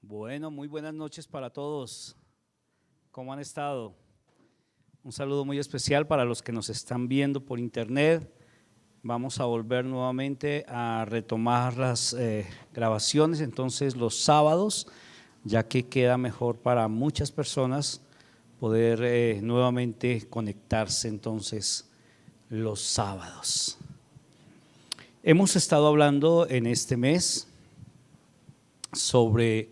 Bueno, muy buenas noches para todos. ¿Cómo han estado? Un saludo muy especial para los que nos están viendo por internet. Vamos a volver nuevamente a retomar las grabaciones, entonces los sábados, ya que queda mejor para muchas personas poder nuevamente conectarse entonces los sábados. Hemos estado hablando en este mes sobre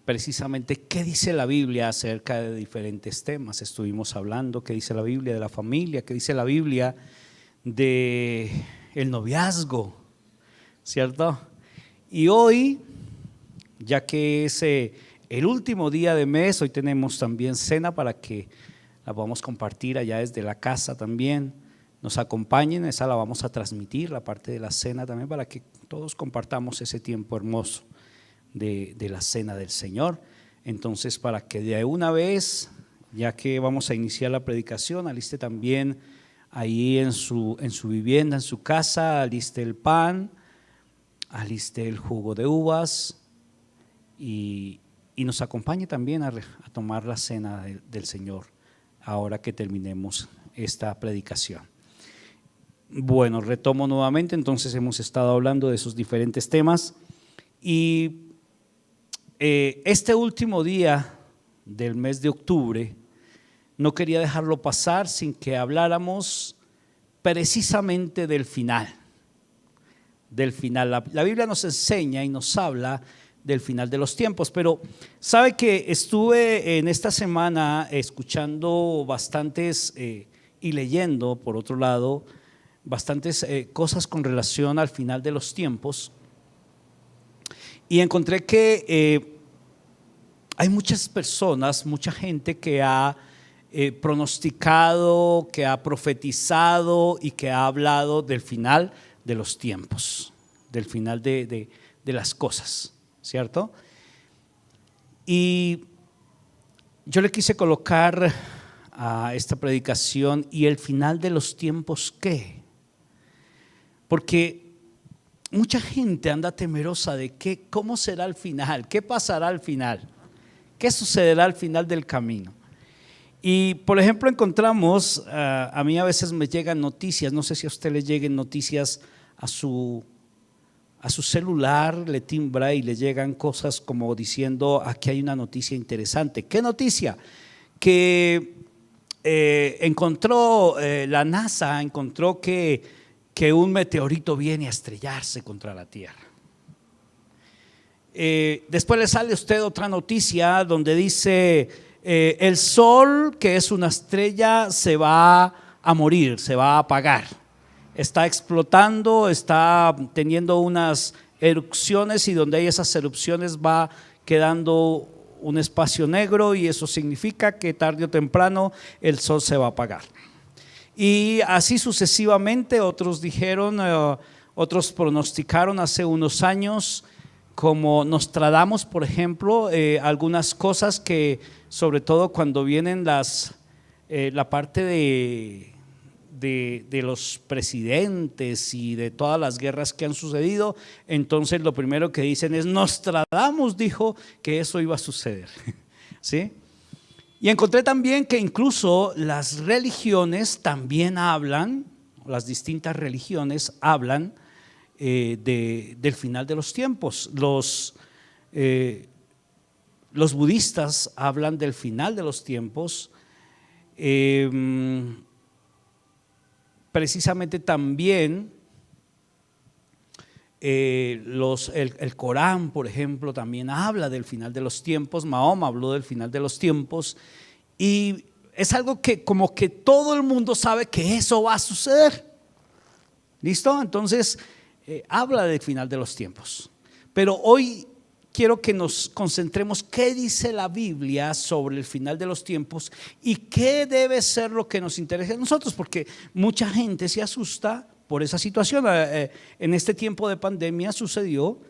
precisamente qué dice la Biblia acerca de diferentes temas. Estuvimos hablando qué dice la Biblia de la familia, qué dice la Biblia de el noviazgo, ¿cierto? Y hoy, ya que es el último día de mes, hoy tenemos también cena para que la podamos compartir allá desde la casa también. Nos acompañen, esa la vamos a transmitir, la parte de la cena también, para que todos compartamos ese tiempo hermoso de la cena del Señor. Entonces, para que de una vez, ya que vamos a iniciar la predicación, aliste también ahí en su vivienda, en su casa, aliste el pan, aliste el jugo de uvas y nos acompañe también a tomar la cena del Señor ahora que terminemos esta predicación. Bueno, retomo nuevamente, entonces hemos estado hablando de esos diferentes temas y este último día del mes de octubre no quería dejarlo pasar sin que habláramos precisamente del final. La Biblia nos enseña y nos habla del final de los tiempos, pero sabe que estuve en esta semana escuchando bastantes y leyendo, por otro lado, bastantes cosas con relación al final de los tiempos y encontré que hay muchas personas, mucha gente que ha pronosticado, que ha profetizado y que ha hablado del final de los tiempos, del final de las cosas, ¿cierto? Y yo le quise colocar a esta predicación y el final de los tiempos, ¿qué? Porque mucha gente anda temerosa de cómo será el final, qué pasará al final, qué sucederá al final del camino. Y por ejemplo encontramos, a mí a veces me llegan noticias, no sé si a usted le lleguen noticias a su celular, le timbra y le llegan cosas como diciendo aquí hay una noticia interesante. ¿Qué noticia? Que encontró la NASA, encontró que un meteorito viene a estrellarse contra la Tierra. Después le sale a usted otra noticia donde dice el Sol, que es una estrella, se va a morir, se va a apagar, está explotando, está teniendo unas erupciones y donde hay esas erupciones va quedando un espacio negro y eso significa que tarde o temprano el Sol se va a apagar. Y así sucesivamente otros dijeron, otros pronosticaron hace unos años, como Nostradamus, por ejemplo, algunas cosas que sobre todo cuando vienen la parte de los presidentes y de todas las guerras que han sucedido, entonces lo primero que dicen es Nostradamus dijo que eso iba a suceder, ¿sí? Y encontré también que incluso las religiones también hablan, las distintas religiones hablan del final de los tiempos. Los budistas hablan del final de los tiempos. Precisamente también el Corán, por ejemplo, también habla del final de los tiempos. Mahoma habló del final de los tiempos y es algo que como que todo el mundo sabe que eso va a suceder. ¿Listo? Entonces habla del final de los tiempos. Pero hoy quiero que nos concentremos qué dice la Biblia sobre el final de los tiempos y qué debe ser lo que nos interesa a nosotros, porque mucha gente se asusta por esa situación. En este tiempo de pandemia sucedió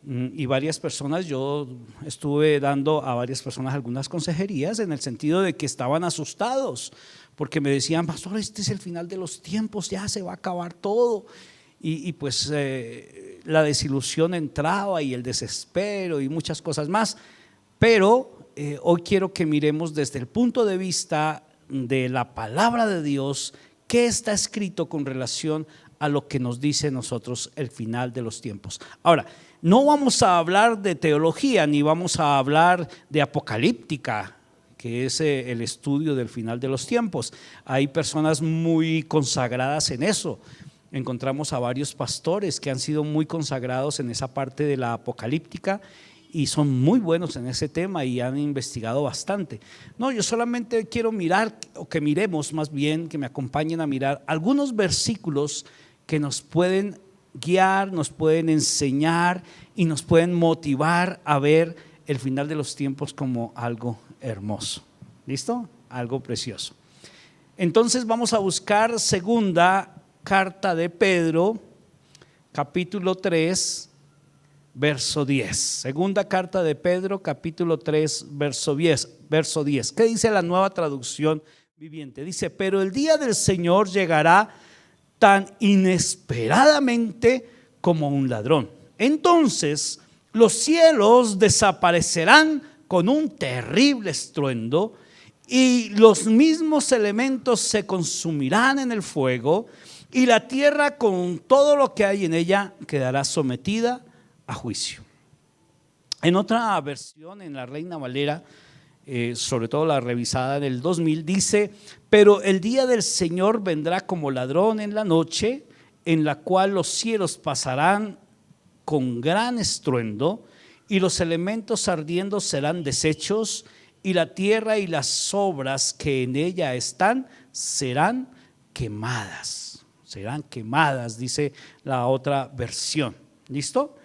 y varias personas, yo estuve dando a varias personas algunas consejerías en el sentido de que estaban asustados porque me decían, pastor, este es el final de los tiempos, ya se va a acabar todo. pues la desilusión entraba y el desespero y muchas cosas más. Pero hoy quiero que miremos desde el punto de vista de la palabra de Dios, qué está escrito con relación a lo que nos dice nosotros el final de los tiempos. Ahora, no vamos a hablar de teología ni vamos a hablar de apocalíptica, que es el estudio del final de los tiempos. Hay personas muy consagradas en eso. Encontramos a varios pastores que han sido muy consagrados en esa parte de la apocalíptica y son muy buenos en ese tema y han investigado bastante. No, yo solamente quiero mirar, o que miremos más bien, que me acompañen a mirar algunos versículos que nos pueden guiar, nos pueden enseñar y nos pueden motivar a ver el final de los tiempos como algo hermoso. ¿Listo? Algo precioso. Entonces vamos a buscar segunda carta de Pedro, capítulo 3, verso 10. Segunda carta de Pedro, capítulo 3, verso 10. ¿Qué dice la Nueva Traducción Viviente? Dice: pero el día del Señor llegará tan inesperadamente como un ladrón. Entonces los cielos desaparecerán con un terrible estruendo y los mismos elementos se consumirán en el fuego, y la tierra con todo lo que hay en ella quedará sometida a juicio. En otra versión, en la Reina Valera, sobre todo la revisada del 2000, dice: pero el día del Señor vendrá como ladrón en la noche, en la cual los cielos pasarán con gran estruendo y los elementos ardiendo serán deshechos, y la tierra y las obras que en ella están serán quemadas. Serán quemadas, dice la otra versión. ¿Listo?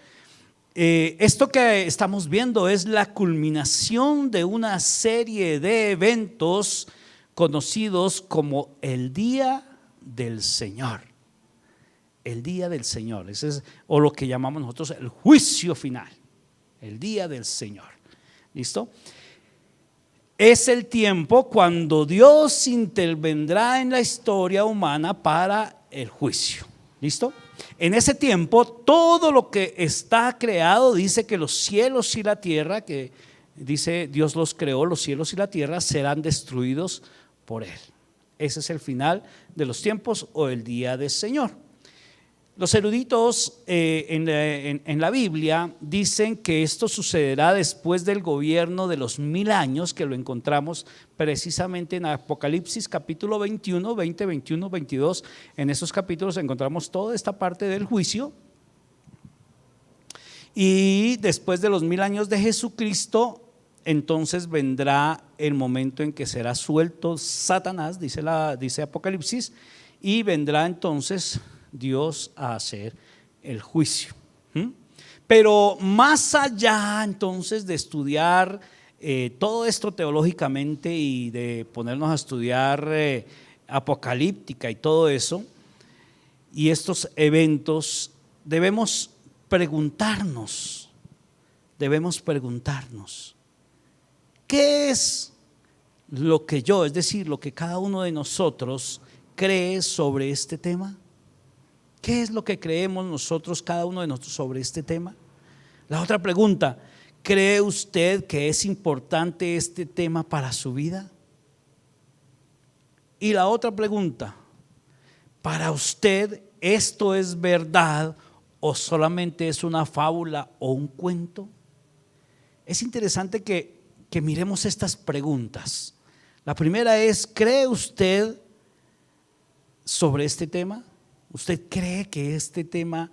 Esto que estamos viendo es la culminación de una serie de eventos conocidos como el día del Señor. El día del Señor, ese es, o lo que llamamos nosotros el juicio final. El día del Señor. ¿Listo? Es el tiempo cuando Dios intervendrá en la historia humana para el juicio. ¿Listo? En ese tiempo todo lo que está creado, dice que los cielos y la tierra, que dice Dios los creó, los cielos y la tierra serán destruidos por Él. Ese es el final de los tiempos o el día del Señor. Los eruditos en la Biblia dicen que esto sucederá después del gobierno de los 1000 años, que lo encontramos precisamente en Apocalipsis capítulo 21, 20, 21, 22. En esos capítulos encontramos toda esta parte del juicio. Y después de los 1000 años de Jesucristo, entonces vendrá el momento en que será suelto Satanás, dice Apocalipsis, y vendrá entonces Dios a hacer el juicio. Pero más allá entonces de estudiar todo esto teológicamente y de ponernos a estudiar apocalíptica y todo eso y estos eventos, debemos preguntarnos, ¿qué es lo que yo, es decir, lo que cada uno de nosotros cree sobre este tema? ¿Qué es lo que creemos nosotros, cada uno de nosotros, sobre este tema? La otra pregunta: ¿cree usted que es importante este tema para su vida? Y la otra pregunta: ¿para usted esto es verdad o solamente es una fábula o un cuento? Es interesante que miremos estas preguntas. La primera es: ¿cree usted sobre este tema? ¿Usted cree que este tema,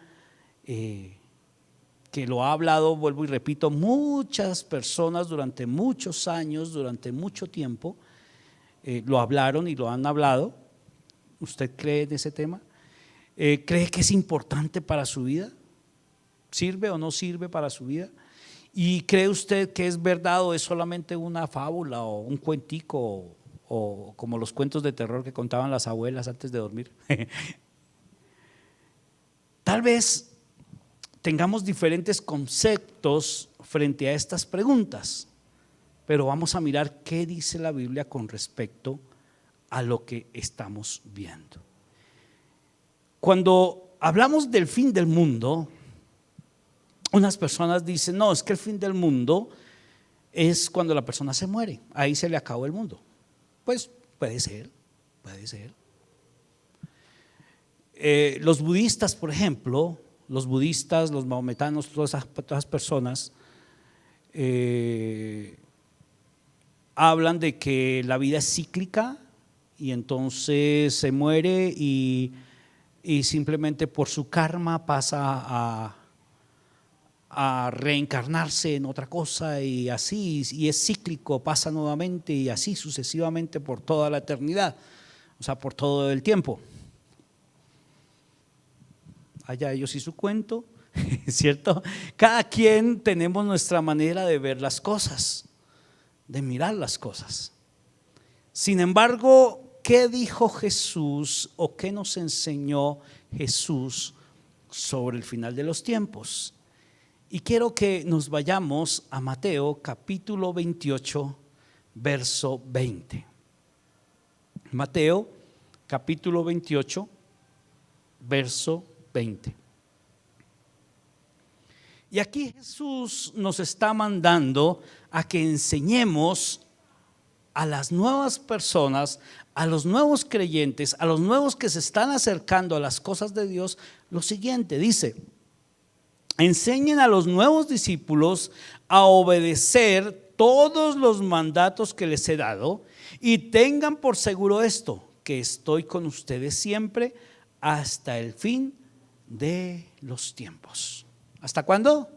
que lo ha hablado, vuelvo y repito, muchas personas durante muchos años, durante mucho tiempo, lo hablaron y lo han hablado? ¿Usted cree en ese tema? ¿Cree que es importante para su vida? ¿Sirve o no sirve para su vida? ¿Y cree usted que es verdad o es solamente una fábula o un cuentico o como los cuentos de terror que contaban las abuelas antes de dormir? Tal vez tengamos diferentes conceptos frente a estas preguntas, pero vamos a mirar qué dice la Biblia con respecto a lo que estamos viendo. Cuando hablamos del fin del mundo, unas personas dicen, no, es que el fin del mundo es cuando la persona se muere, ahí se le acabó el mundo. Pues puede ser, puede ser. Los budistas, por ejemplo, los budistas, los mahometanos, todas esas personas hablan de que la vida es cíclica y entonces se muere y simplemente por su karma pasa a reencarnarse en otra cosa y así, y es cíclico, pasa nuevamente y así sucesivamente por toda la eternidad, o sea, por todo el tiempo. Allá ellos y su cuento, ¿cierto? Cada quien tenemos nuestra manera de ver las cosas, de mirar las cosas. Sin embargo, ¿qué dijo Jesús o qué nos enseñó Jesús sobre el final de los tiempos? Y quiero que nos vayamos a Mateo capítulo 28, verso 20. Mateo capítulo 28, verso 20. Y aquí Jesús nos está mandando a que enseñemos a las nuevas personas, a los nuevos creyentes, a los nuevos que se están acercando a las cosas de Dios, lo siguiente, dice: enseñen a los nuevos discípulos a obedecer todos los mandatos que les he dado y tengan por seguro esto, que estoy con ustedes siempre hasta el fin de los tiempos. ¿Hasta cuándo?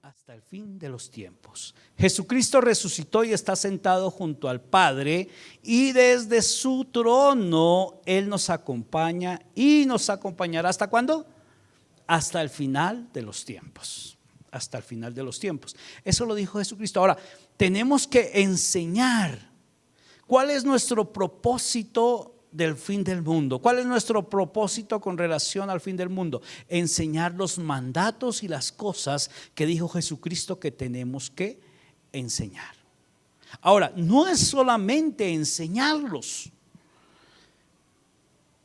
Hasta el fin de los tiempos. Jesucristo resucitó y está sentado junto al Padre, y desde su trono Él nos acompaña y nos acompañará. ¿Hasta cuándo? Hasta el final de los tiempos. Hasta el final de los tiempos. Eso lo dijo Jesucristo. Ahora, tenemos que enseñar. ¿Cuál es nuestro propósito del fin del mundo? ¿Cuál es nuestro propósito con relación al fin del mundo? Enseñar los mandatos y las cosas que dijo Jesucristo que tenemos que enseñar. Ahora, no es solamente enseñarlos,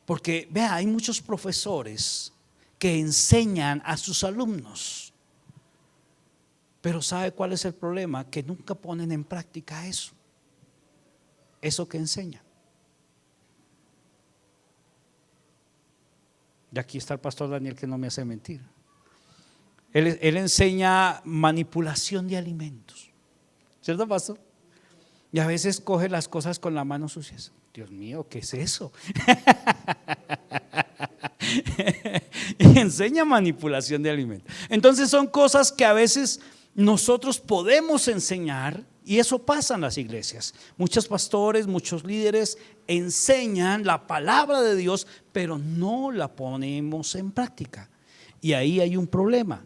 porque vea, hay muchos profesores que enseñan a sus alumnos, pero ¿sabe cuál es el problema? Que nunca ponen en práctica eso que enseñan. Y aquí está el pastor Daniel, que no me hace mentir. Él enseña manipulación de alimentos, ¿cierto, pastor? Y a veces coge las cosas con la mano sucia. Dios mío, ¿qué es eso? Y enseña manipulación de alimentos. Entonces son cosas que a veces nosotros podemos enseñar, y eso pasa en las iglesias. Muchos pastores, muchos líderes enseñan la palabra de Dios, pero no la ponemos en práctica. Y ahí hay un problema,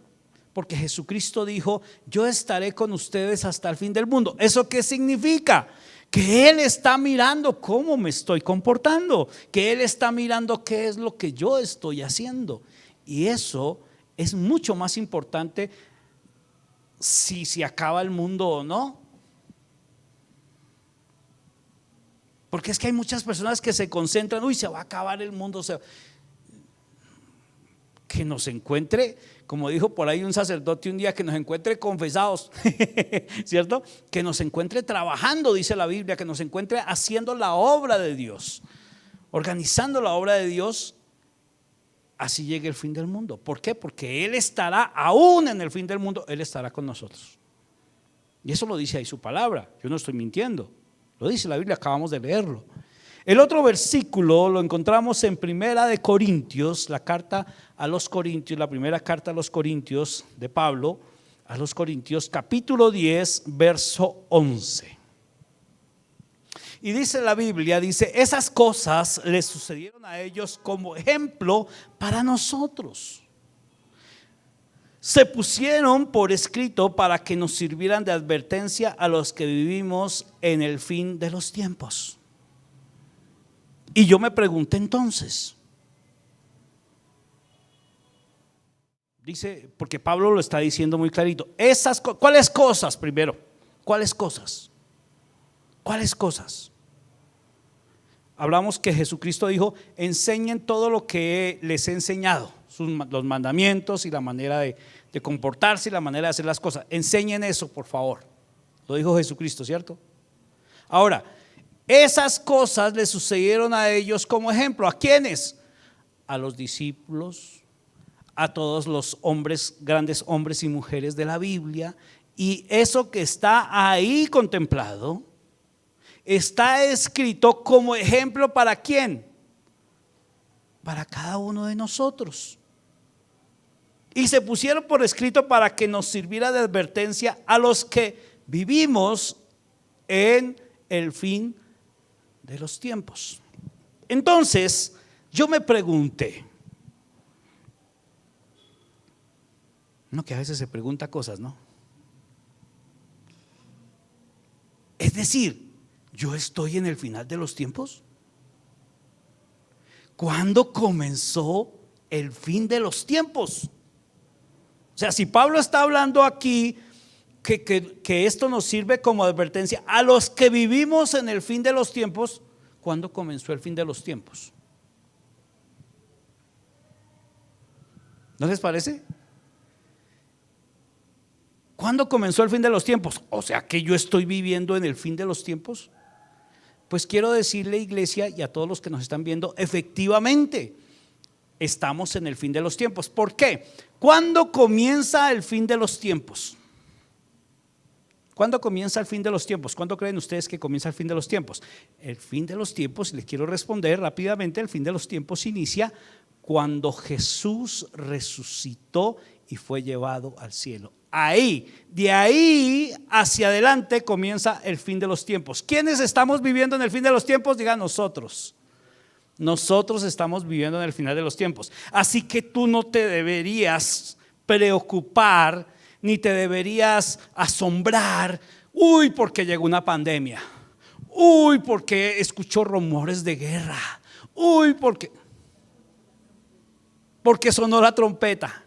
porque Jesucristo dijo: yo estaré con ustedes hasta el fin del mundo. ¿Eso qué significa? Que Él está mirando cómo me estoy comportando, que Él está mirando qué es lo que yo estoy haciendo. Y eso es mucho más importante si se acaba el mundo o no. Porque es que hay muchas personas que se concentran: uy, se va a acabar el mundo. Que nos encuentre, como dijo por ahí un sacerdote un día, que nos encuentre confesados, ¿cierto? Que nos encuentre trabajando, dice la Biblia, que nos encuentre haciendo la obra de Dios, organizando la obra de Dios. Así llegue el fin del mundo. ¿Por qué? Porque Él estará, aún en el fin del mundo, Él estará con nosotros. Y eso lo dice ahí su palabra. Yo no estoy mintiendo, lo dice la Biblia, acabamos de leerlo. El otro versículo lo encontramos en Primera de Corintios, la carta a los Corintios, la primera carta a los Corintios de Pablo a los Corintios, capítulo 10, verso 11. Y dice la Biblia, dice: esas cosas les sucedieron a ellos como ejemplo para nosotros. Se pusieron por escrito para que nos sirvieran de advertencia a los que vivimos en el fin de los tiempos. Y yo me pregunté entonces, dice, porque Pablo lo está diciendo muy clarito, ¿cuáles cosas primero? ¿Cuáles cosas? ¿Cuáles cosas? hablamos que Jesucristo dijo: enseñen todo lo que les he enseñado, los mandamientos y la manera de comportarse y la manera de hacer las cosas. Enseñen eso, por favor. Lo dijo Jesucristo, ¿cierto? Ahora, esas cosas le sucedieron a ellos como ejemplo. ¿A quiénes? A los discípulos, a todos los hombres, grandes hombres y mujeres de la Biblia. Y eso que está ahí contemplado está escrito como ejemplo ¿para quién? Para cada uno de nosotros. Y se pusieron por escrito para que nos sirviera de advertencia a los que vivimos en el fin de los tiempos. Entonces, yo me pregunté, no, que a veces se pregunta cosas, ¿no? Es decir, ¿yo estoy en el final de los tiempos? ¿Cuándo comenzó el fin de los tiempos? O sea, si Pablo está hablando aquí que esto nos sirve como advertencia a los que vivimos en el fin de los tiempos, ¿cuándo comenzó el fin de los tiempos? ¿No les parece? ¿Cuándo comenzó el fin de los tiempos? O sea, que yo estoy viviendo en el fin de los tiempos. Pues quiero decirle, iglesia, y a todos los que nos están viendo, efectivamente estamos en el fin de los tiempos. ¿Por qué? ¿Cuándo comienza el fin de los tiempos? ¿Cuándo comienza el fin de los tiempos? ¿Cuándo creen ustedes que comienza el fin de los tiempos? El fin de los tiempos, y les quiero responder rápidamente, el fin de los tiempos inicia cuando Jesús resucitó y fue llevado al cielo. De ahí hacia adelante comienza el fin de los tiempos. ¿Quiénes estamos viviendo en el fin de los tiempos? Diga: nosotros. Nosotros estamos viviendo en el final de los tiempos. Así que tú no te deberías preocupar ni te deberías asombrar. Uy, porque llegó una pandemia. Uy, porque escuchó rumores de guerra. Uy, porque sonó la trompeta.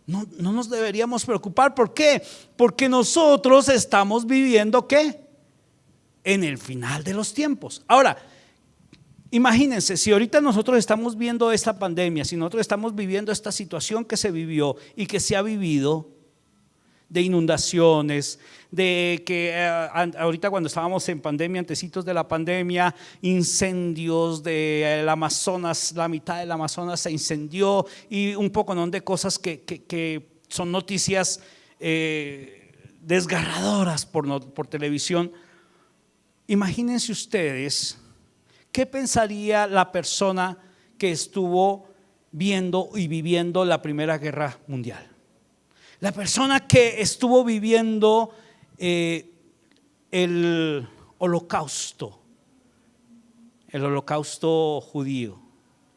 No nos deberíamos preocupar. ¿Por qué? Porque nosotros estamos viviendo ¿qué? En el final de los tiempos. Ahora, imagínense, si ahorita nosotros estamos viendo esta pandemia, si nosotros estamos viviendo esta situación que se vivió y que se ha vivido, de inundaciones, de que ahorita cuando estábamos en pandemia, antecitos de la pandemia, incendios del Amazonas, la mitad del Amazonas se incendió, y un poco de cosas que son noticias desgarradoras por televisión. Imagínense ustedes qué pensaría la persona que estuvo viendo y viviendo la Primera Guerra Mundial. La persona que estuvo viviendo el holocausto judío,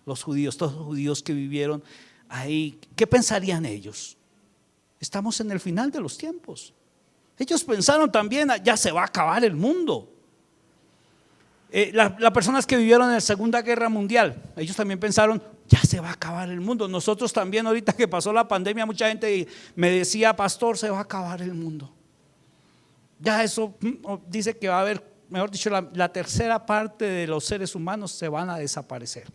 los judíos, todos los judíos que vivieron ahí, ¿qué pensarían ellos? Estamos en el final de los tiempos. Ellos pensaron también: ya se va a acabar el mundo. Las personas que vivieron en la Segunda Guerra Mundial, ellos también pensaron: ya se va a acabar el mundo. Nosotros también, ahorita que pasó la pandemia, mucha gente me decía: pastor, se va a acabar el mundo. Ya eso dice que va a haber, mejor dicho, la tercera parte de los seres humanos se van a desaparecer.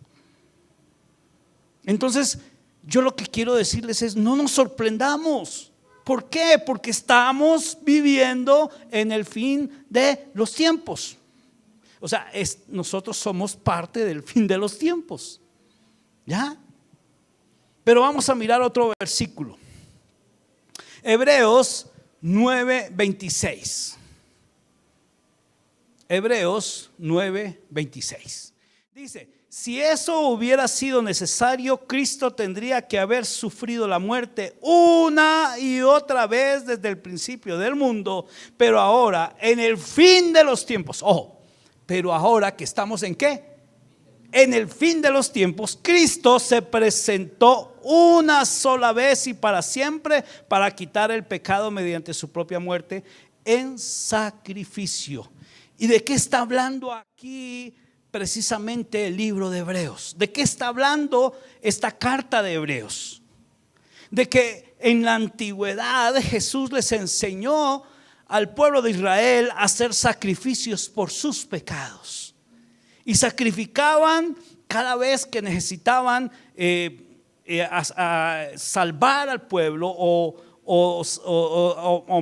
Entonces, yo lo que quiero decirles es: no nos sorprendamos. ¿Por qué? Porque estamos viviendo en el fin de los tiempos. O sea, nosotros somos parte del fin de los tiempos. ¿Ya? Pero vamos a mirar otro versículo. Hebreos 9:26. Hebreos 9:26. Dice: si eso hubiera sido necesario, Cristo tendría que haber sufrido la muerte una y otra vez desde el principio del mundo. Pero ahora, en el fin de los tiempos, ojo, pero ahora que estamos ¿en qué? En el fin de los tiempos, Cristo se presentó una sola vez y para siempre para quitar el pecado mediante su propia muerte en sacrificio. ¿Y de qué está hablando aquí precisamente el libro de Hebreos? ¿De qué está hablando esta carta de Hebreos? De que en la antigüedad Jesús les enseñó al pueblo de Israel a hacer sacrificios por sus pecados. y sacrificaban cada vez que necesitaban a salvar al pueblo o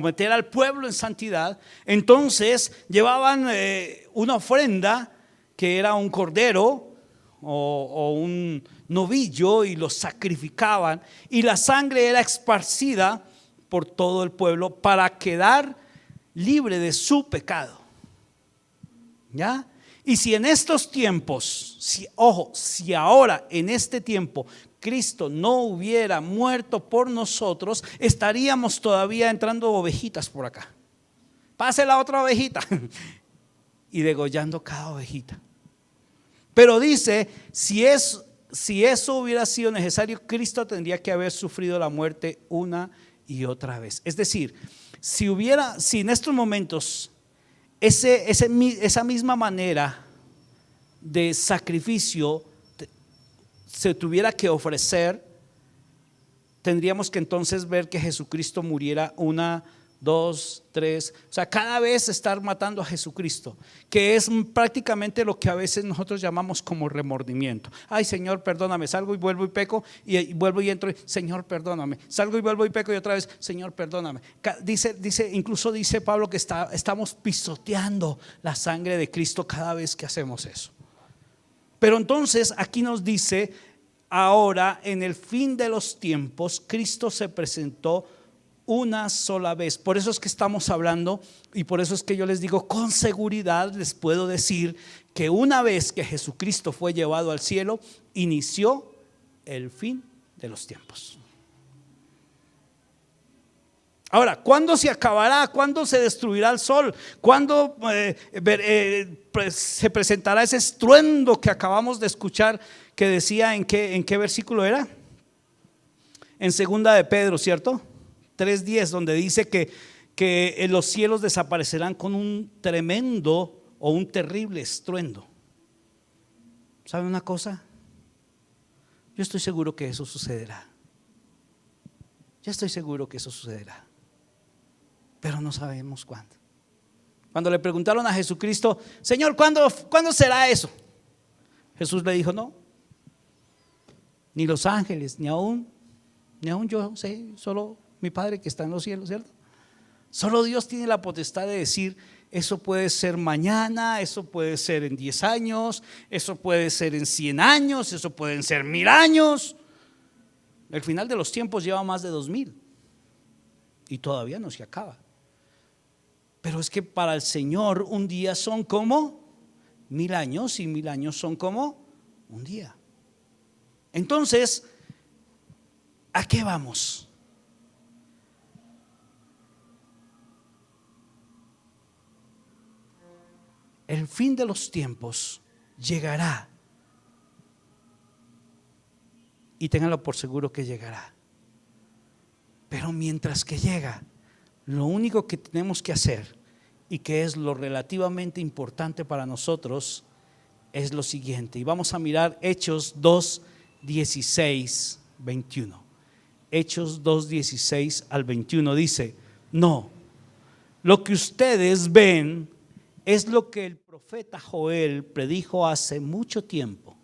meter al pueblo en santidad. Entonces llevaban una ofrenda que era un cordero o un novillo y lo sacrificaban, y la sangre era esparcida por todo el pueblo para quedar libre de su pecado. ¿Ya? Y si en estos tiempos, si ahora en este tiempo Cristo no hubiera muerto por nosotros, estaríamos todavía entrando ovejitas por acá. Pase la otra ovejita y degollando cada ovejita. Pero dice, si eso hubiera sido necesario, Cristo tendría que haber sufrido la muerte una y otra vez. Es decir, si en estos momentos esa misma manera de sacrificio se tuviera que ofrecer, tendríamos que entonces ver que Jesucristo muriera una, dos, tres, o sea, cada vez estar matando a Jesucristo, que es prácticamente lo que a veces nosotros llamamos como remordimiento. Ay, Señor, perdóname, salgo y vuelvo y peco, y vuelvo y entro, Señor, perdóname, salgo y vuelvo y peco, y otra vez, Señor, perdóname. Incluso dice Pablo que estamos pisoteando la sangre de Cristo cada vez que hacemos eso. Pero entonces aquí nos dice, ahora en el fin de los tiempos, Cristo se presentó una sola vez. Por eso es que estamos hablando, y por eso es que yo les digo con seguridad, les puedo decir que una vez que Jesucristo fue llevado al cielo, inició el fin de los tiempos. Ahora, ¿cuándo se acabará? ¿Cuándo se destruirá el sol? ¿Cuándo se presentará ese estruendo que acabamos de escuchar, que decía en qué versículo era? En segunda de Pedro, ¿cierto? 3:10, donde dice que los cielos desaparecerán con un tremendo o un terrible estruendo. ¿Sabe una cosa? Yo estoy seguro que eso sucederá. Yo estoy seguro que eso sucederá, pero no sabemos cuándo. Cuando le preguntaron a Jesucristo, Señor, ¿cuándo será eso? Jesús le dijo, no, ni los ángeles, ni aún yo sé, solo mi Padre que está en los cielos, ¿cierto? Solo Dios tiene la potestad de decir, eso puede ser mañana, eso puede ser en 10 años, eso puede ser en 100 años, eso pueden ser 1000 años. El final de los tiempos lleva más de 2000 y todavía no se acaba. Pero es que para el Señor un día son como 1000 años, y 1000 años son como un día. Entonces, ¿a qué vamos? El fin de los tiempos llegará, y ténganlo por seguro que llegará. Pero mientras que llega, lo único que tenemos que hacer, y que es lo relativamente importante para nosotros, es lo siguiente. Y vamos a mirar Hechos 2:16, 21. Hechos 2:16 al 21 dice, no, lo que ustedes ven es lo que el profeta Joel predijo hace mucho tiempo.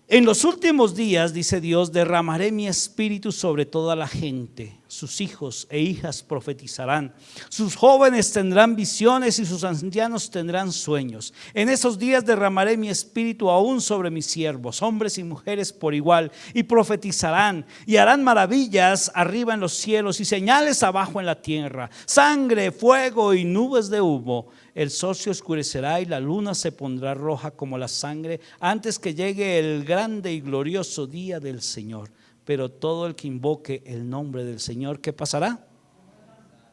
En los últimos días, dice Dios, derramaré mi espíritu sobre toda la gente. Sus hijos e hijas profetizarán, sus jóvenes tendrán visiones y sus ancianos tendrán sueños. En esos días derramaré mi espíritu aún sobre mis siervos, hombres y mujeres por igual, y profetizarán y harán maravillas arriba en los cielos y señales abajo en la tierra, sangre, fuego y nubes de humo. El sol se oscurecerá y la luna se pondrá roja como la sangre antes que llegue el grande y glorioso día del Señor. Pero todo el que invoque el nombre del Señor, ¿qué pasará?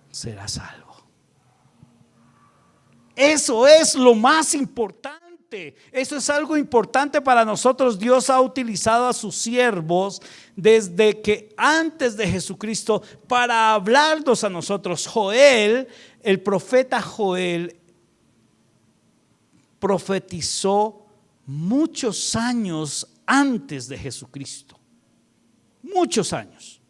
Será salvo. Eso es lo más importante. Eso es algo importante para nosotros. Dios ha utilizado a sus siervos desde que antes de Jesucristo para hablarnos a nosotros. Joel, el profeta Joel, profetizó muchos años antes de Jesucristo. Muchos años.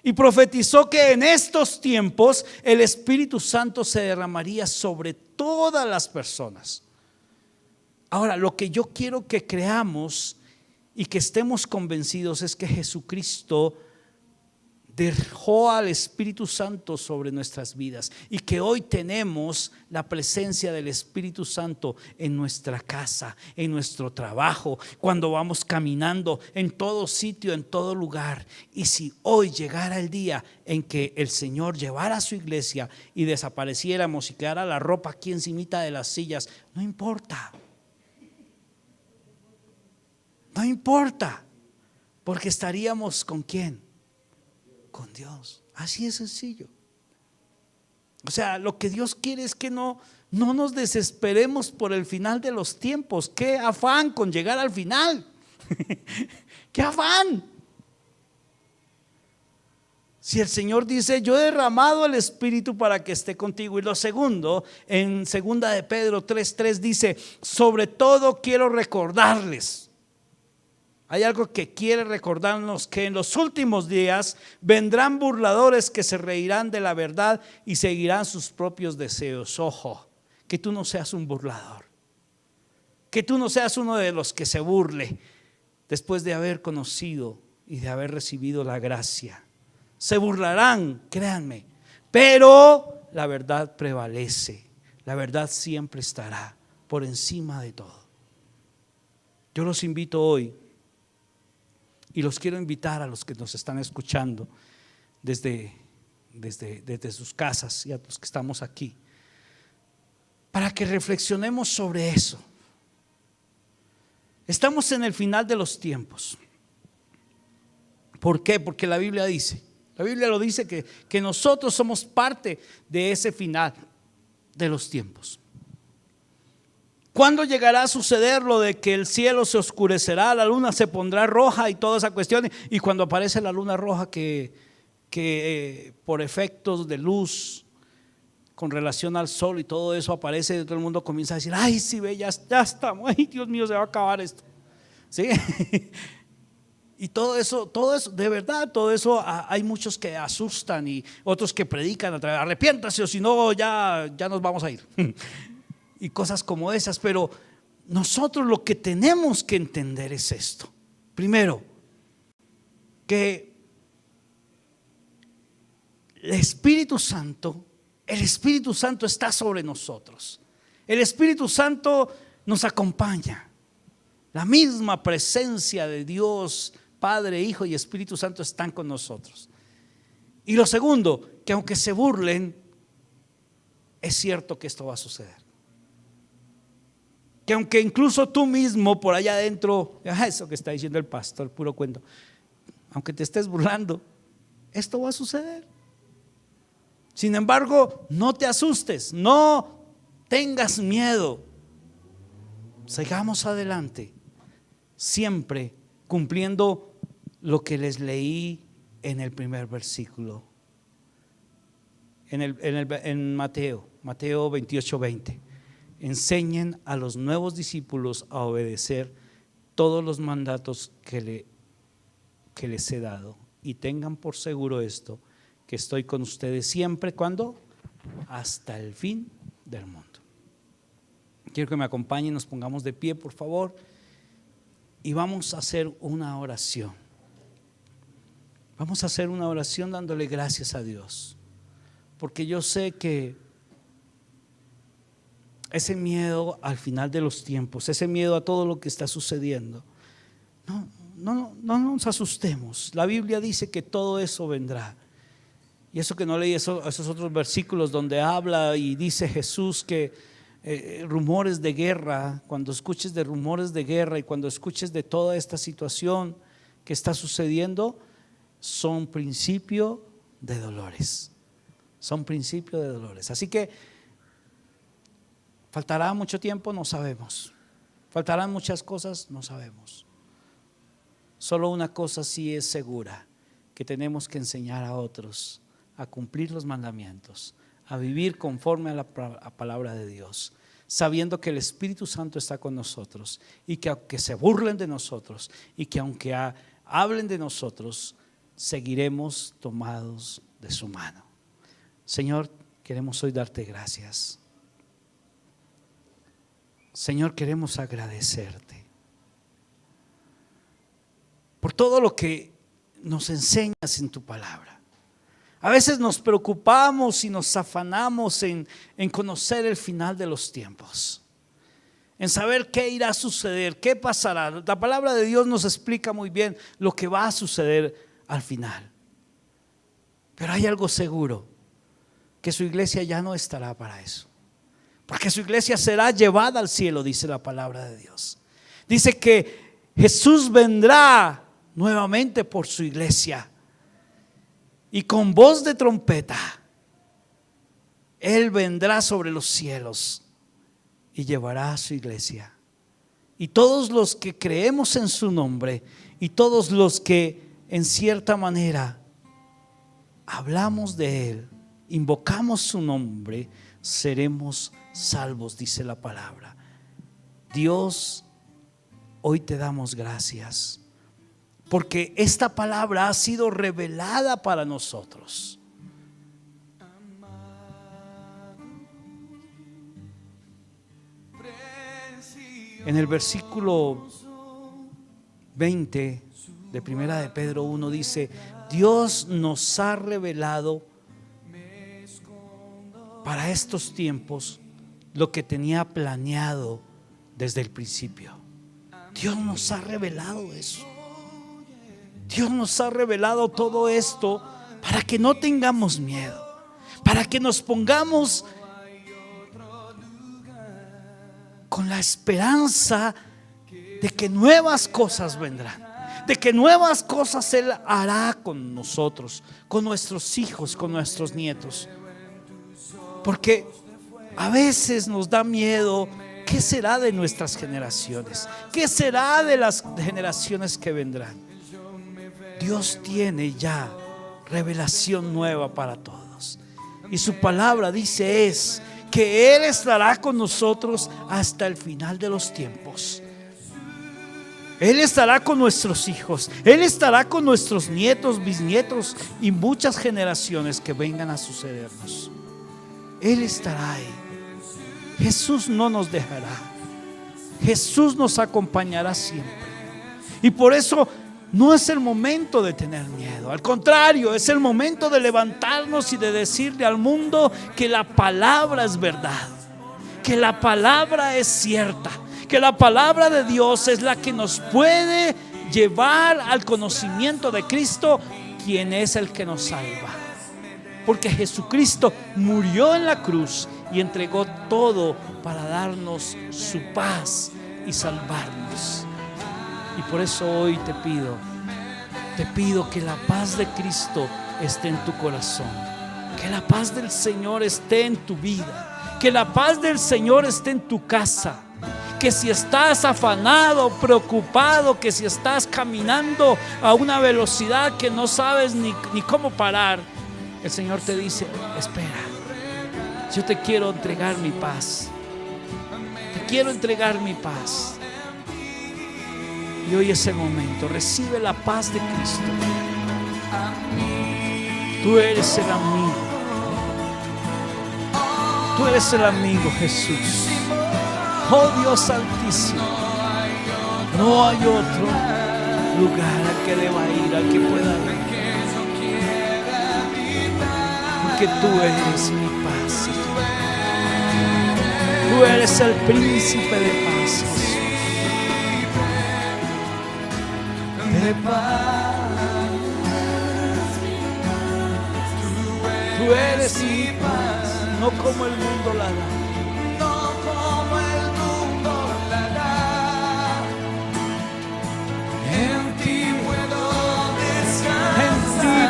Y profetizó que en estos tiempos el Espíritu Santo se derramaría sobre todas las personas. Ahora, lo que yo quiero que creamos y que estemos convencidos es que Jesucristo dejó al Espíritu Santo sobre nuestras vidas y que hoy tenemos la presencia del Espíritu Santo en nuestra casa, en nuestro trabajo, cuando vamos caminando, en todo sitio, en todo lugar. Y si hoy llegara el día en que el Señor llevara a su iglesia y desapareciéramos y quedara la ropa aquí encimita de las sillas, no importa. No importa, porque estaríamos ¿con quién? Con Dios. Así es sencillo. O sea, lo que Dios quiere es que no nos desesperemos por el final de los tiempos. Qué afán con llegar al final. Qué afán. Si el Señor dice: yo he derramado el Espíritu para que esté contigo. Y lo segundo, en 2 de Pedro 3:3 dice: sobre todo quiero recordarles. Hay algo que quiere recordarnos, que en los últimos días vendrán burladores que se reirán de la verdad y seguirán sus propios deseos. Ojo, que tú no seas un burlador, que tú no seas uno de los que se burle después de haber conocido y de haber recibido la gracia. Se burlarán, créanme, pero la verdad prevalece. La verdad siempre estará por encima de todo. Yo los invito hoy, y los quiero invitar a los que nos están escuchando desde sus casas y a los que estamos aquí, para que reflexionemos sobre eso. Estamos en el final de los tiempos. ¿Por qué? Porque la Biblia lo dice que nosotros somos parte de ese final de los tiempos. ¿Cuándo llegará a suceder lo de que el cielo se oscurecerá, la luna se pondrá roja y toda esa cuestión? Y cuando aparece la luna roja que por efectos de luz con relación al sol y todo eso aparece, y todo el mundo comienza a decir: ay, sí, ve, ya estamos, ay, Dios mío, se va a acabar esto. ¿Sí? Y todo eso, de verdad, todo eso, hay muchos que asustan y otros que predican a través: arrepiéntase o si no ya nos vamos a ir. Y cosas como esas. Pero nosotros lo que tenemos que entender es esto. Primero, que el Espíritu Santo está sobre nosotros. El Espíritu Santo nos acompaña. La misma presencia de Dios, Padre, Hijo y Espíritu Santo están con nosotros. Y lo segundo, que aunque se burlen, es cierto que esto va a suceder. Que aunque incluso tú mismo por allá adentro, eso que está diciendo el pastor, puro cuento, aunque te estés burlando, esto va a suceder. Sin embargo, no te asustes, no tengas miedo. Sigamos adelante, siempre cumpliendo lo que les leí en el primer versículo, en Mateo 28:20. Enseñen a los nuevos discípulos a obedecer todos los mandatos que les he dado, y tengan por seguro esto, que estoy con ustedes siempre, ¿cuándo? Hasta el fin del mundo. Quiero que me acompañen, nos pongamos de pie, por favor, y vamos a hacer una oración. Vamos a hacer una oración dándole gracias a Dios, porque yo sé que ese miedo al final de los tiempos, ese miedo a todo lo que está sucediendo, no nos asustemos. La Biblia dice que todo eso vendrá. Y eso que no leí, esos otros versículos donde habla y dice Jesús que rumores de guerra, cuando escuches de rumores de guerra y cuando escuches de toda esta situación que está sucediendo, son principio de dolores. Son principio de dolores. Así que ¿faltará mucho tiempo? No sabemos. ¿Faltarán muchas cosas? No sabemos. Solo una cosa sí es segura, que tenemos que enseñar a otros a cumplir los mandamientos, a vivir conforme a la palabra de Dios, sabiendo que el Espíritu Santo está con nosotros y que aunque se burlen de nosotros y que aunque hablen de nosotros, seguiremos tomados de su mano. Señor, queremos hoy darte gracias. Señor, queremos agradecerte por todo lo que nos enseñas en tu palabra. A veces nos preocupamos y nos afanamos en conocer el final de los tiempos, en saber qué irá a suceder, qué pasará. La palabra de Dios nos explica muy bien lo que va a suceder al final. Pero hay algo seguro, que su iglesia ya no estará para eso, porque su iglesia será llevada al cielo, dice la palabra de Dios. Dice que Jesús vendrá nuevamente por su iglesia y con voz de trompeta Él vendrá sobre los cielos y llevará a su iglesia. Y todos los que creemos en su nombre y todos los que en cierta manera hablamos de Él, invocamos su nombre, seremos salvos, dice la palabra. Dios, hoy te damos gracias porque esta palabra ha sido revelada para nosotros. En el versículo 20 de Primera de Pedro 1 dice: Dios nos ha revelado para estos tiempos lo que tenía planeado desde el principio. Dios nos ha revelado eso. Dios nos ha revelado todo esto para que no tengamos miedo, para que nos pongamos con la esperanza de que nuevas cosas vendrán, de que nuevas cosas Él hará con nosotros, con nuestros hijos, con nuestros nietos. Porque a veces nos da miedo. ¿Qué será de nuestras generaciones? ¿Qué será de las generaciones que vendrán? Dios tiene ya revelación nueva para todos. Y su palabra dice es que Él estará con nosotros hasta el final de los tiempos. Él estará con nuestros hijos, Él estará con nuestros nietos, bisnietos y muchas generaciones que vengan a sucedernos. Él estará ahí. Jesús no nos dejará. Jesús nos acompañará siempre. Y por eso no es el momento de tener miedo. Al contrario, es el momento de levantarnos y de decirle al mundo que la palabra es verdad, que la palabra es cierta, que la palabra de Dios es la que nos puede llevar al conocimiento de Cristo, quien es el que nos salva. Porque Jesucristo murió en la cruz y entregó todo para darnos su paz y salvarnos. Y por eso hoy te pido que la paz de Cristo esté en tu corazón, que la paz del Señor esté en tu vida, que la paz del Señor esté en tu casa. Que si estás afanado, preocupado, que si estás caminando a una velocidad que no sabes ni cómo parar, el Señor te dice: espera, yo te quiero entregar mi paz, te quiero entregar mi paz. Y hoy es el momento, recibe la paz de Cristo. Tú eres el amigo, tú eres el amigo, Jesús. Oh Dios altísimo, no hay otro lugar al que deba ir, al que pueda ir, porque tú eres mi paz. Tú eres el príncipe de paz, Jesús. De paz, tú eres mi paz, no como el mundo la da.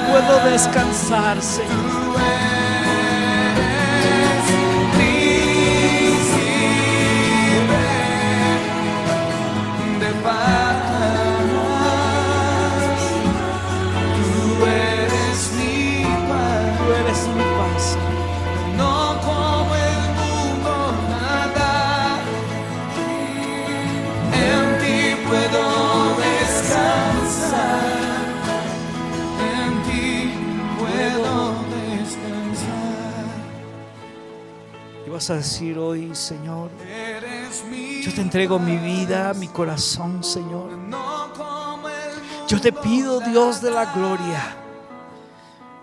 Puedo descansar, Señor. De paz, tú eres mi paz, tú eres mi paz. No como el mundo nada, en ti puedo descansar. vas a decir hoy: Señor, yo te entrego mi vida, mi corazón, Señor. Yo te pido, Dios de la gloria,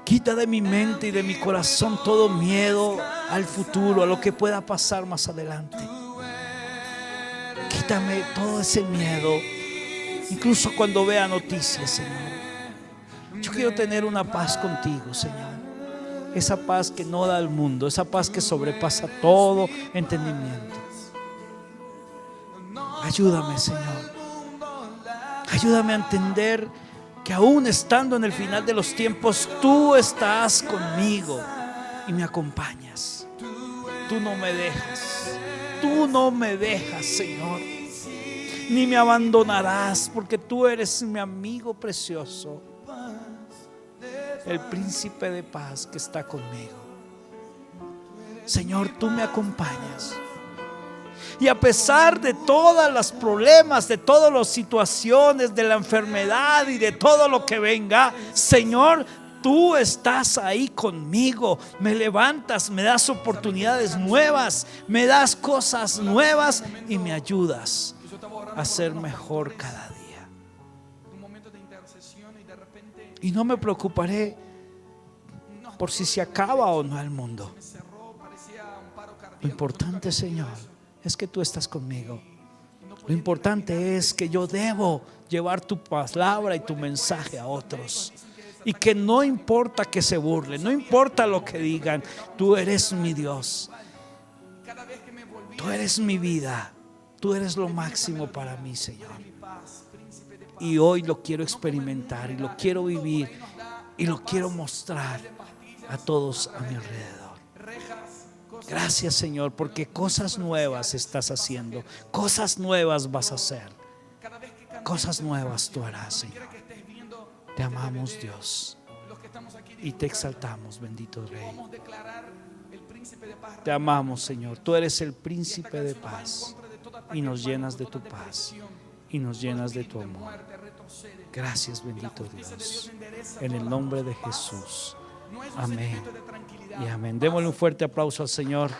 quita de mi mente y de mi corazón todo miedo al futuro, a lo que pueda pasar más adelante. Quítame todo ese miedo, incluso cuando vea noticias, Señor. Yo quiero tener una paz contigo, Señor. Esa paz que no da el mundo, esa paz que sobrepasa todo entendimiento. Ayúdame, Señor. Ayúdame a entender que aún estando en el final de los tiempos, tú estás conmigo y me acompañas. Tú no me dejas. Tú no me dejas, Señor. Ni me abandonarás, porque tú eres mi amigo precioso, el príncipe de paz que está conmigo. Señor, tú me acompañas. Y a pesar de todos los problemas, de todas las situaciones, de la enfermedad y de todo lo que venga, Señor, tú estás ahí conmigo. Me levantas, me das oportunidades nuevas, me das cosas nuevas y me ayudas a ser mejor cada día. Y no me preocuparé por si se acaba o no el mundo. Lo importante, Señor, es que tú estás conmigo. Lo importante es que yo debo llevar tu palabra y tu mensaje a otros. Y que no importa que se burlen, no importa lo que digan, tú eres mi Dios. Tú eres mi vida. Tú eres lo máximo para mí, Señor. Y hoy lo quiero experimentar y lo quiero vivir y lo quiero mostrar a todos a mi alrededor. Gracias, Señor, porque cosas nuevas estás haciendo, cosas nuevas vas a hacer, cosas nuevas tú harás, Señor. Te amamos, Dios, y te exaltamos, bendito Rey. Te amamos, Señor. Tú eres el príncipe de paz y nos llenas de tu paz y nos llenas de tu amor. Gracias, bendito Dios, en el nombre de Jesús. Amén y amén. Démosle un fuerte aplauso al Señor.